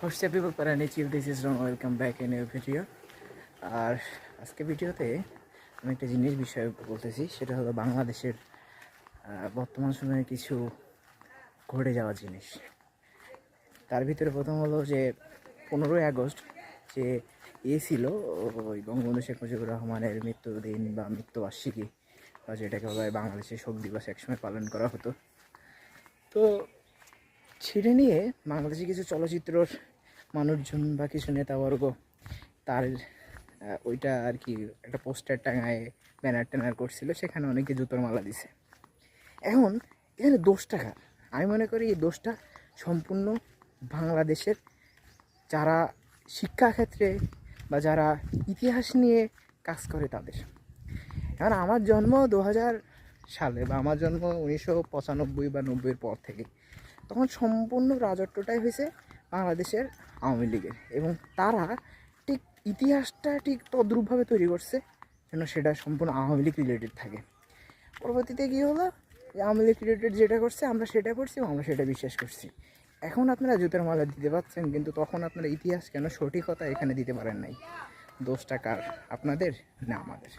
What's up people, Paranichiv, this is Ron, welcome back in a video. আর আজকে ভিডিওতে আমি একটা জিনিস বিষয়ে বলতেছি, সেটা হলো বাংলাদেশের বর্তমান সময়ে কিছু ঘটে যাওয়া জিনিস। তার ভিতরে প্রথম হলো যে 15ই আগস্ট যে ছিল ওই বঙ্গবন্ধু শেখ মুজিবুর রহমানের মৃত্যুদিন বা মৃত্যুবার্ষিকী, বা যেটাকে বলা হয় বাংলাদেশের শোক দিবস, একসময় পালন করা হতো। তো ছিঁড়ে নিয়ে বাংলাদেশে কিছু চলচ্চিত্রর মানুষজন বা কিছু নেতাবর্গ তার ওইটা আর কি একটা পোস্টার টাঙায় ব্যানার ট্যানার করছিল, সেখানে অনেকে জুতোর মালা দিছে। এখন এখানে দোষটা কার? আমি মনে করি এই দোষটা সম্পূর্ণ বাংলাদেশের যারা শিক্ষাক্ষেত্রে বা যারা ইতিহাস নিয়ে কাজ করে তাদের। এখন আমার জন্ম 2000 সালে, বা আমার জন্ম 1995 বা 90-এর পর থেকে, তখন সম্পূর্ণ রাজত্বটাই হয়েছে বাংলাদেশের আওয়ামী লীগের, এবং তারা ঠিক ইতিহাসটা ঠিক তদ্রূপভাবে তৈরি করছে যেন সেটা সম্পূর্ণ আওয়ামী লীগ রিলেটেড থাকে। পরবর্তীতে কী হলো, যে আওয়ামী লীগ রিলেটেড যেটা করছে আমরা সেটা করছি এবং আমরা সেটা বিশ্বাস করছি। এখন আপনারা জুতের মালা দিতে পারছেন, কিন্তু তখন আপনারা ইতিহাস কেন সঠিকতা এখানে দিতে পারেন নাই? দোষটা কার, আপনাদের না আমাদের?